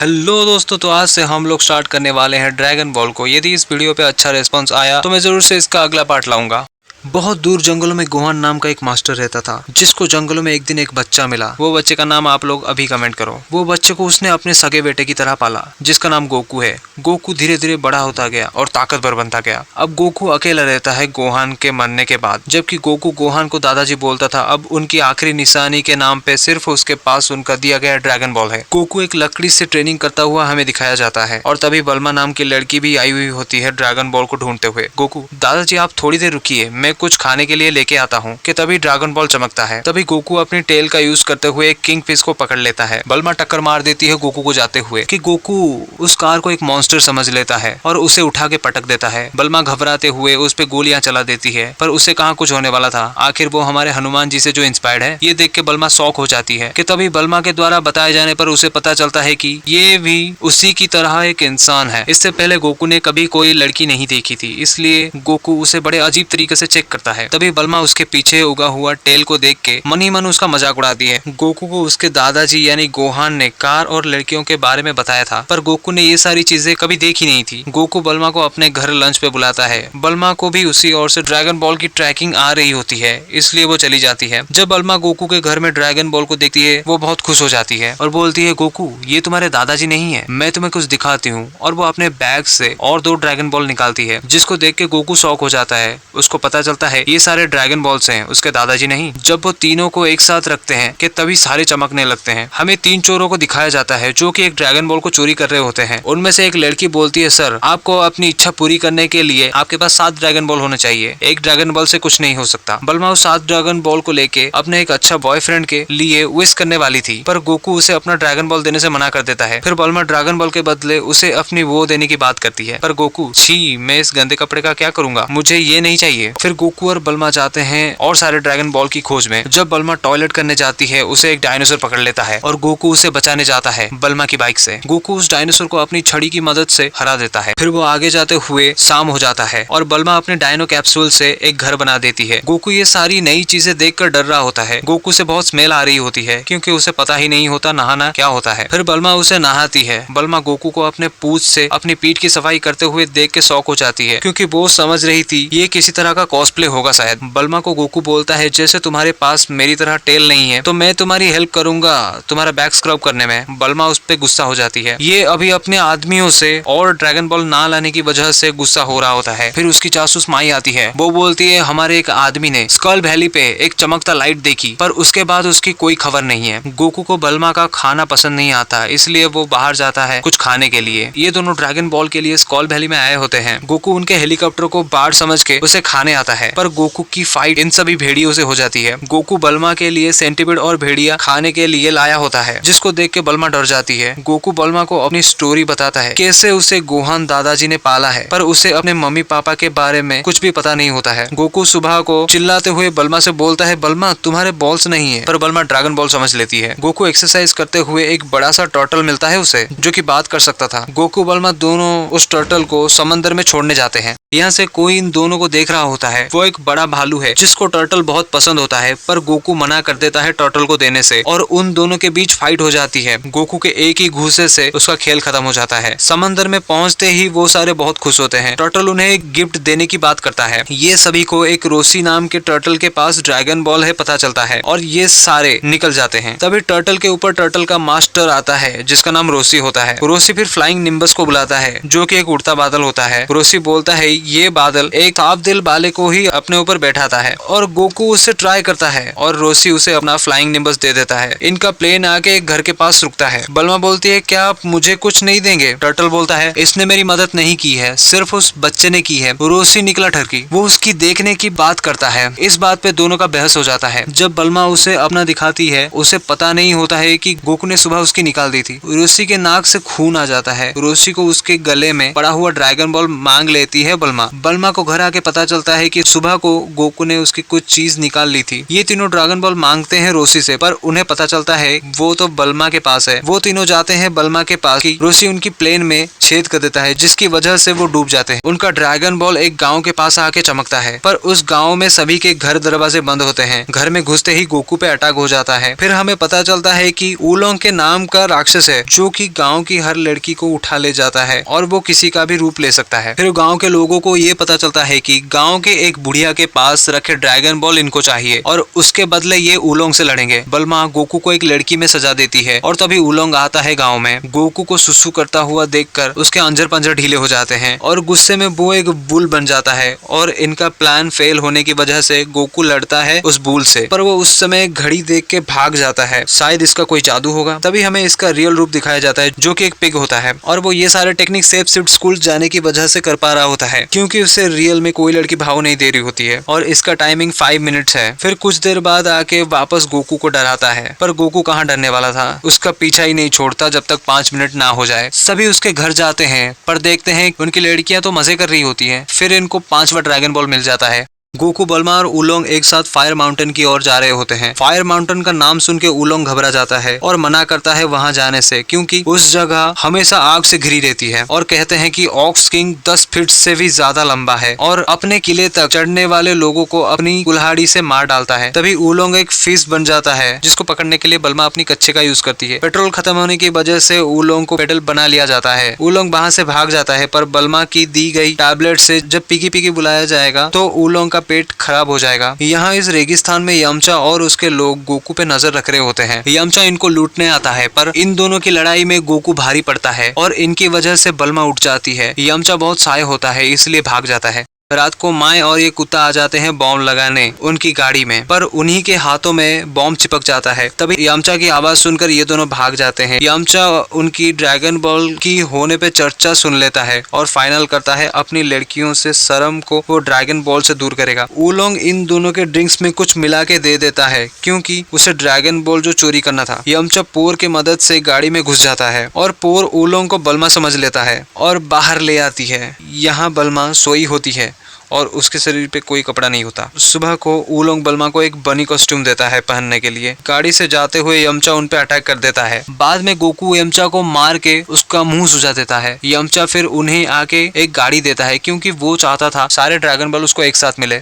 Hello दोस्तों, तो आज से हम लोग स्टार्ट करने वाले हैं ड्रैगन बॉल को। यदि इस वीडियो पे अच्छा रिस्पांस आया तो मैं जरूर से इसका अगला पार्ट लाऊंगा। बहुत दूर जंगलों में गोहान नाम का एक मास्टर रहता था, जिसको जंगलों में एक दिन एक बच्चा मिला। वो बच्चे का नाम आप लोग अभी कमेंट करो। वो बच्चे को उसने अपने सगे बेटे की तरह पाला, जिसका नाम गोकू है। गोकू धीरे धीरे बड़ा होता गया और ताकतवर बनता गया। अब गोकू अकेला रहता है गोहान के मरने के बाद। जबकि गोकू गोहान को दादाजी बोलता था, अब उनकी आखिरी निशानी के नाम पे सिर्फ उसके पास उनका दिया गया ड्रैगन बॉल है। गोकू एक लकड़ी से ट्रेनिंग करता हुआ हमें दिखाया जाता है, और तभी बल्मा नाम की लड़की भी आई हुई होती है ड्रैगन बॉल को ढूंढते हुए। गोकू, दादाजी आप थोड़ी देर रुकिए, मैं कुछ खाने के लिए लेके आता हूँ। कि तभी ड्रैगन बॉल चमकता है। तभी गोकू अपनी टेल का यूज करते हुए एक किंग फिश को पकड़ लेता है। बल्मा टक्कर मार देती है गोकू को जाते हुए। कि गोकू उस कार को एक मॉन्स्टर समझ लेता है और उसे उठा के पटक देता है। बल्मा घबराते हुए उस पे गोलियां चला देती है, पर उसे कहाँ कुछ होने वाला था। आखिर वो हमारे हनुमान जी से जो इंस्पायर्ड है। ये देख के बल्मा शॉक हो जाती है। कि तभी बल्मा के द्वारा बताए जाने पर उसे पता चलता है कि ये भी उसी की तरह एक इंसान है। इससे पहले गोकू ने कभी कोई लड़की नहीं देखी थी, इसलिए गोकू उसे बड़े अजीब तरीके से चेक करता है। तभी बल्मा उसके पीछे उगा हुआ टेल को देख के मन ही मन उसका मजाक उड़ाती है। गोकू को उसके दादाजी यानी गोहान ने कार और लड़कियों के बारे में बताया था, पर गोकू ने ये सारी चीजें कभी देखी नहीं थी। गोकू बल्मा को अपने घर लंच पे बुलाता है। बल्मा को भी उसी ओर से ड्रैगन बॉल की ट्रैकिंग आ रही होती है, इसलिए वो चली जाती है। जब बल्मा गोकू के घर में ड्रैगन बॉल को देखती है, वो बहुत खुश हो जाती है और बोलती है, गोकू ये तुम्हारे दादाजी नहीं है, मैं तुम्हें कुछ दिखाती हूँ। और वो अपने बैग से और 2 ड्रैगन बॉल निकालती है, जिसको देख के गोकू शॉक हो जाता है। उसको पता चलता है ये सारे ड्रैगन बॉल्स हैं, उसके दादाजी नहीं। जब वो तीनों को एक साथ रखते हैं कि तभी सारे चमकने लगते हैं। हमें 3 चोरों को दिखाया जाता है जो कि एक ड्रैगन बॉल को चोरी कर रहे होते हैं। उनमें से एक लड़की बोलती है, सर आपको अपनी इच्छा पूरी करने के लिए आपके पास 7 ड्रैगन बॉल होने चाहिए, एक ड्रैगन बॉल से कुछ नहीं हो सकता। बल्मा उस 7 ड्रैगन बॉल को लेके अपने एक अच्छा बॉयफ्रेंड के लिए विश करने वाली थी, पर गोकू उसे अपना ड्रैगन बॉल देने से मना कर देता है। फिर बल्मा ड्रैगन बॉल के बदले उसे अपनी वो देने की बात करती है, पर गोकू, छी मैं इस गंदे कपड़े का क्या करूंगा, मुझे ये नहीं चाहिए। फिर गोकू और बल्मा जाते हैं और सारे ड्रैगन बॉल की खोज में। जब बल्मा टॉयलेट करने जाती है, उसे एक डायनासोर पकड़ लेता है और गोकू उसे बचाने जाता है बल्मा की बाइक से। गोकू उस डायनासोर को अपनी छड़ी की मदद से हरा देता है। फिर वो आगे जाते हुए शाम हो जाता है और बल्मा अपने डायनो कैप्सूल से एक घर बना देती है। गोकू ये सारी नई चीजें देखकर डर रहा होता है। गोकू से बहुत स्मेल आ रही होती है, क्योंकि उसे पता ही नहीं होता नहाना क्या होता है। फिर बल्मा उसे नहाती है। बल्मा गोकू को अपने पूंछ से अपनी पीठ की सफाई करते हुए देख के शॉक हो जाती है, क्योंकि वो समझ रही थी ये किसी तरह का कॉस्प्ले होगा शायद। बल्मा को गोकू बोलता है, जैसे तुम्हारे पास मेरी तरह टेल नहीं है तो मैं तुम्हारी हेल्प करूंगा तुम्हारा बैक स्क्रब करने में। बल्मा उस पे गुस्सा हो जाती है। ये अभी अपने आदमियों से और ड्रैगन बॉल ना लाने की वजह से गुस्सा हो रहा होता है। फिर उसकी जासूस माई आती है। वो बोलती है, हमारे एक आदमी ने स्कल वैली पे एक चमकता लाइट देखी, पर उसके बाद उसकी कोई खबर नहीं है। गोकू को बल्मा का खाना पसंद नहीं आता, इसलिए वो बाहर जाता है कुछ खाने के लिए। ये दोनों ड्रैगन बॉल के लिए स्कल वैली में आए होते हैं। गोकू उनके हेलीकॉप्टर को बाढ़ समझ के उसे खाने आता है, पर गोकू की फाइट इन सभी भेड़ियों से हो जाती है। गोकू बल्मा के लिए सेंटीपीड और भेड़िया खाने के लिए लाया होता है, जिसको देख के बल्मा डर जाती है। गोकू बल्मा को अपनी स्टोरी बताता है, कैसे उसे गोहान दादाजी ने पाला है, पर उसे अपने मम्मी पापा के बारे में कुछ भी पता नहीं होता है। गोकू सुबह को चिल्लाते हुए बल्मा से बोलता है, बल्मा तुम्हारे बॉल्स नहीं है, पर बल्मा ड्रैगन बॉल समझ लेती है। गोकू एक्सरसाइज करते हुए एक बड़ा सा टर्टल मिलता है उसे, जो कि बात कर सकता था। गोकू बल्मा दोनों उस टर्टल को समंदर में छोड़ने जाते हैं। यहाँ से कोई इन दोनों को देख रहा होता है। वो एक बड़ा भालू है, जिसको टर्टल बहुत पसंद होता है, पर गोकू मना कर देता है टर्टल को देने से, और उन दोनों के बीच फाइट हो जाती है। गोकू के एक ही घूसे से उसका खेल खत्म हो जाता है। समंदर में पहुंचते ही वो सारे बहुत खुश होते हैं। टर्टल उन्हें एक गिफ्ट देने की बात करता है। ये सभी को एक रोसी नाम के टर्टल के पास ड्रैगन बॉल है पता चलता है, और ये सारे निकल जाते हैं। तभी टर्टल के ऊपर टर्टल का मास्टर आता है, जिसका नाम रोसी होता है। रोसी फिर फ्लाइंग निम्बस को बुलाता है, जो कि एक उड़ता बादल होता है। रोसी बोलता है, ये बादल एक साफ दिल वाले को ही अपने ऊपर बैठाता है, और गोकू उससे ट्राई करता है और रोसी उसे अपना फ्लाइंग निम्बस दे देता है। इनका प्लेन आके एक घर के पास रुकता है। बल्मा बोलती है, क्या आप मुझे कुछ नहीं देंगे? टर्टल बोलता है, इसने मेरी मदद नहीं की है, सिर्फ उस बच्चे ने की है। रोसी निकला ठरकी, वो उसकी देखने की बात करता है। इस बात पे दोनों का बहस हो जाता है। जब बल्मा उसे अपना दिखाती है, उसे पता नहीं होता है कि गोकू ने सुबह उसकी निकाल दी थी। रोसी के नाक से खून आ जाता है। रोसी को उसके गले में पड़ा हुआ ड्रैगन बॉल मांग लेती है बल्मा बल्मा। बल्मा को घर आके पता चलता है कि सुबह को गोकू ने उसकी कुछ चीज निकाल ली थी। ये तीनों ड्रैगन बॉल मांगते हैं रोसी से, पर उन्हें पता चलता है वो तो बल्मा के पास है। वो तीनों जाते हैं बल्मा के पास की रोसी उनकी प्लेन में छेद कर देता है, जिसकी वजह से वो डूब जाते हैं। उनका ड्रैगन बॉल एक गांव के पास आके चमकता है, पर उस गांव में सभी के घर दरवाजे बंद होते हैं। घर में घुसते ही गोकू पे अटैक हो जाता है। फिर हमें पता चलता है कि ऊलोंग के नाम का राक्षस है, जो कि गांव की हर लड़की को उठा ले जाता है और वो किसी का भी रूप ले सकता है। फिर गांव के लोगों को ये पता चलता है कि गांव के एक बुढ़िया के पास रखे ड्रैगन बॉल इनको चाहिए और उसके बदले ये ऊलोंग से लड़ेंगे। बल्मा गोकू को एक लड़की में सजा देती है और तभी ऊलोंग आता है गाँव में। गोकू को सुसु करता हुआ देखकर उसके अंजर पंजर ढीले हो जाते हैं और गुस्से में वो एक बुल बन जाता है और इनका प्लान फेल होने की वजह से गोकू लड़ता है उस बुल से, पर वो उस समय घड़ी देख के भाग जाता है। शायद इसका कोई जादू होगा। तभी हमें इसका रियल रूप दिखाया जाता है, जो कि एक पिग होता है और वो ये सारे टेक्निक सेफ शिफ्ट स्कूल जाने की वजह से कर पा रहा होता है, क्योंकि उसे रियल में कोई लड़की भाव नहीं दे रही होती है और इसका टाइमिंग 5 मिनट्स है। फिर कुछ देर बाद आके वापस गोकू को डराता है, पर गोकू कहाँ डरने वाला था, उसका पीछा ही नहीं छोड़ता जब तक 5 मिनट ना हो जाए। सभी उसके घर जाते हैं, पर देखते हैं उनकी लड़कियां तो मजे कर रही होती हैं। फिर इनको 5वां ड्रैगन बॉल मिल जाता है। गोकू, बल्मा और ऊलोंग एक साथ फायर माउंटेन की ओर जा रहे होते हैं। फायर माउंटेन का नाम सुन के ऊलोंग घबरा जाता है और मना करता है वहां जाने से, क्योंकि उस जगह हमेशा आग से घिरी रहती है और कहते हैं कि ऑक्स किंग 10 फीट से भी ज्यादा लंबा है और अपने किले तक चढ़ने वाले लोगों को अपनी कुल्हाड़ी से मार डालता है। तभी ऊलोंग एक फिश बन जाता है, जिसको पकड़ने के लिए बल्मा अपनी कच्चे का यूज करती है। पेट्रोल खत्म होने की वजह से ऊलोंग को पेडल बना लिया जाता है। ऊलोंग वहां से भाग जाता है, पर बल्मा की दी गई टैबलेट से जब पिकी पिकी बुलाया जाएगा तो ऊलोंग का पेट खराब हो जाएगा। यहाँ इस रेगिस्तान में यमचा और उसके लोग गोकू पे नजर रख रहे होते हैं। यमचा इनको लूटने आता है, पर इन दोनों की लड़ाई में गोकू भारी पड़ता है और इनकी वजह से बल्मा उठ जाती है। यमचा बहुत सहाय होता है, इसलिए भाग जाता है। रात को माए और ये कुत्ता आ जाते हैं बॉम्ब लगाने उनकी गाड़ी में, पर उन्हीं के हाथों में बॉम्ब चिपक जाता है। तभी यामचा की आवाज सुनकर ये दोनों भाग जाते हैं। यामचा उनकी ड्रैगन बॉल की होने पे चर्चा सुन लेता है और फाइनल करता है अपनी लड़कियों से शर्म को वो ड्रैगन बॉल से दूर करेगा। ऊलोंग इन दोनों के ड्रिंक्स में कुछ मिला के दे देता है, क्योंकि उसे ड्रैगन बॉल जो चोरी करना था। यामचा पोर की मदद से गाड़ी में घुस जाता है और पोर ऊलोंग को बल्मा समझ लेता है और बाहर ले आती है। यहाँ बल्मा सोई होती है और उसके शरीर पे कोई कपड़ा नहीं होता। सुबह को ऊलोंग बल्मा को एक बनी कॉस्ट्यूम देता है पहनने के लिए। गाड़ी से जाते हुए यमचा उन पे अटैक कर देता है। बाद में गोकू यमचा को मार के उसका मुंह सुझा देता है। यमचा फिर उन्हें आके एक गाड़ी देता है, क्योंकि वो चाहता था सारे ड्रैगन बॉल उसको एक साथ मिले।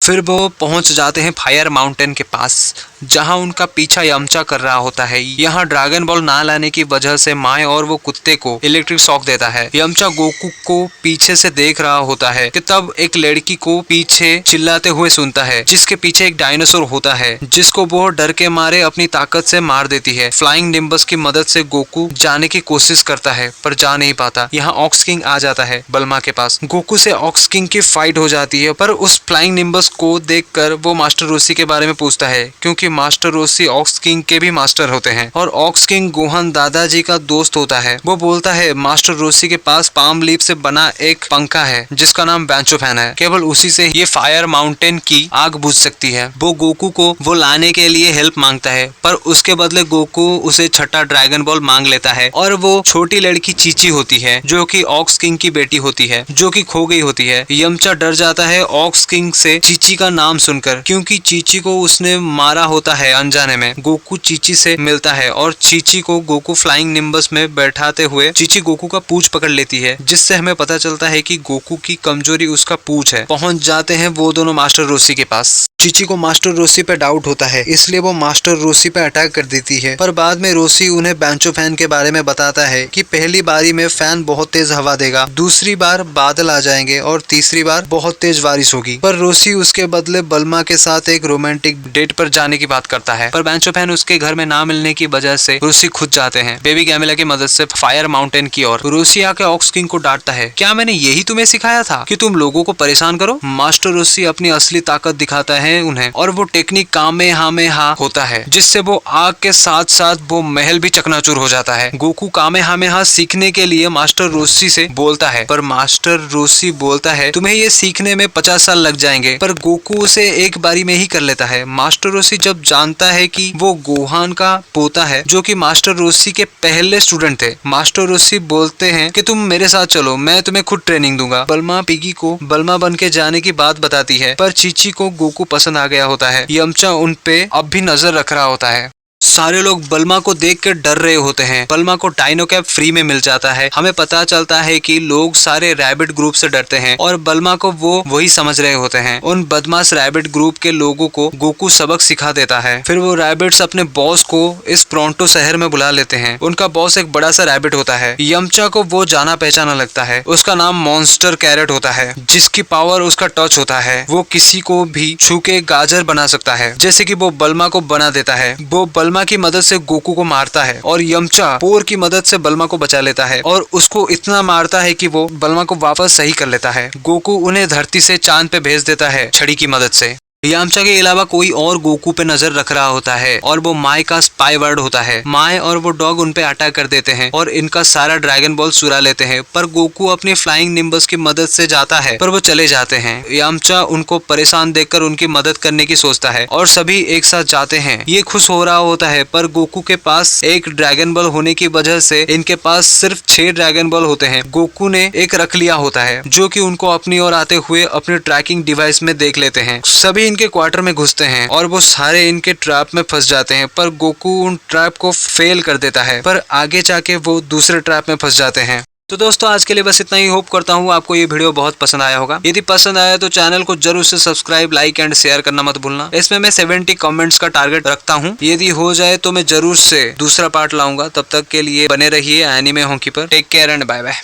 फिर वो पहुंच जाते हैं फायर माउंटेन के पास, जहां उनका पीछा यमचा कर रहा होता है। यहाँ ड्रैगन बॉल ना लाने की वजह से माए और वो कुत्ते को इलेक्ट्रिक शॉक देता है। यमचा गोकू को पीछे से देख रहा होता है कि तब एक लड़की को पीछे चिल्लाते हुए सुनता है, जिसके पीछे एक डायनासोर होता है, जिसको वो डर के मारे अपनी ताकत से मार देती है। फ्लाइंग निम्बस की मदद से गोकू जाने की कोशिश करता है, पर जा नहीं पाता। यहाँ ऑक्स किंग आ जाता है बल्मा के पास। गोकू से ऑक्स किंग की फाइट हो जाती है, पर उस फ्लाइंग निम्बस को देखकर वो मास्टर रोसी के बारे में पूछता है, क्योंकि मास्टर रोसी ऑक्स किंग के भी मास्टर होते हैं और ऑक्स किंग गोहन दादाजी का दोस्त होता है। वो बोलता है मास्टर रोसी के पास पाम लीफ से बना एक पंखा है, जिसका नाम बैंचो फैन है। केवल उसी से ये फायर माउंटेन की आग बुझ सकती है। वो गोकू को वो लाने के लिए हेल्प मांगता है, पर उसके बदले गोकू उसे छठा ड्रैगन बॉल मांग लेता है और वो छोटी लड़की चीची होती है, जो कि ऑक्स किंग की बेटी होती है, जो कि खो गई होती है। यमचा डर जाता है ऑक्स किंग से चीची का नाम सुनकर, क्योंकि चीची को उसने मारा होता है अनजाने में। गोकू चीची से मिलता है और चीची को गोकू फ्लाइंग निम्बस में बैठाते हुए चीची गोकू का पूंछ पकड़ लेती है, जिससे हमें पता चलता है कि गोकू की कमजोरी उसका पूंछ है। पहुंच जाते हैं वो दोनों मास्टर रोसी के पास। चीची को मास्टर रोसी पे डाउट होता है, इसलिए वो मास्टर रोसी पे अटैक कर देती है, पर बाद में रोसी उन्हें बैंचो फैन के बारे में बताता है कि पहली बारी में फैन बहुत तेज हवा देगा, दूसरी बार बादल आ जाएंगे और तीसरी बार बहुत तेज बारिश होगी। पर रोसी उसके बदले बल्मा के साथ एक रोमांटिक डेट पर जाने की बात करता है, पर बैंचो फैन उसके घर में ना मिलने की वजह से रोसी खुद जाते हैं बेबी गैमिला की मदद से फायर माउंटेन की ओर। रोसी आके ऑक्स किंग को डांटता है, क्या मैंने यही तुम्हें सिखाया था कि तुम लोगों को परेशान करो? मास्टर रोसी अपनी असली ताकत दिखाता है उन्हें और वो टेक्निक कामेहामेहा होता है, जिससे वो आग के साथ साथ वो महल भी चकनाचूर हो जाता है। गोकू कामेहामेहा सीखने के लिए मास्टर रोसी से बोलता है, पर मास्टर रोसी बोलता है तुम्हें ये सीखने में 50 साल लग जाएंगे। पर गोकू उसे एक बारी में ही कर लेता है। मास्टर रोशी जब जानता है कि वो गोहान का पोता है जो कि मास्टर रोशी के पहले स्टूडेंट थे, मास्टर रोशी बोलते हैं कि तुम मेरे साथ चलो, मैं तुम्हें खुद ट्रेनिंग दूंगा। बल्मा पिगी को बल्मा बन के जाने की बात बताती है, पर चीची को गोकू पसंद आ गया होता है। यमचा उन पे अब भी नजर रख रहा होता है। सारे लोग बल्मा को देख कर डर रहे होते हैं। बल्मा को डायनो कैप फ्री में मिल जाता है। हमें पता चलता है कि लोग सारे रैबिट ग्रुप से डरते हैं और बल्मा को वो वही समझ रहे होते हैं। उन बदमाश रैबिट ग्रुप के लोगों को गोकू सबक सिखा देता है। फिर वो रैबिट्स अपने बॉस को इस प्रोंटो शहर में बुला लेते हैं। उनका बॉस एक बड़ा सा रैबिट होता है। यमचा को वो जाना पहचाना लगता है। उसका नाम मॉन्स्टर कैरेट होता है, जिसकी पावर उसका टच होता है। वो किसी को भी छू के गाजर बना सकता है, जैसे कि वो बल्मा को बना देता है। वो बल्मा की मदद से गोकू को मारता है और यमचा पोर की मदद से बल्मा को बचा लेता है और उसको इतना मारता है कि वो बल्मा को वापस सही कर लेता है। गोकू उन्हें धरती से चांद पे भेज देता है छड़ी की मदद से। यामचा के अलावा कोई और गोकू पे नजर रख रहा होता है और वो माय का स्पाई वर्ड होता है। माय और वो डॉग उन पे अटैक कर देते हैं और इनका सारा ड्रैगन बॉल चुरा लेते हैं, पर गोकू अपनी फ्लाइंग निम्बस की मदद से जाता है, पर वो चले जाते हैं। यामचा उनको परेशान देखकर उनकी मदद करने की सोचता है और सभी एक साथ जाते हैं। ये खुश हो रहा होता है, पर गोकू के पास एक ड्रैगन बॉल होने की वजह से इनके पास सिर्फ 6 ड्रैगन बॉल होते हैं। गोकू ने एक रख लिया होता है जो कि उनको अपनी ओर आते हुए अपने ट्रैकिंग डिवाइस में देख लेते हैं। सभी इनके क्वार्टर में घुसते हैं और वो सारे इनके ट्रैप में फंस जाते हैं, पर गोकू उन ट्रैप को फेल कर देता है, पर आगे जाके वो दूसरे ट्रैप में फंस जाते हैं। तो दोस्तों आज के लिए बस इतना ही। होप करता हूँ आपको ये वीडियो बहुत पसंद आया होगा। यदि पसंद आया तो चैनल को जरूर से सब्सक्राइब, लाइक एंड शेयर करना मत भूलना। इसमें मैं 70 कमेंट्स का टारगेट रखता हूँ। यदि हो जाए तो मैं जरूर से दूसरा पार्ट लाऊंगा। तब तक के लिए बने रहिए एनीमे हॉकी पर। Take care and bye bye.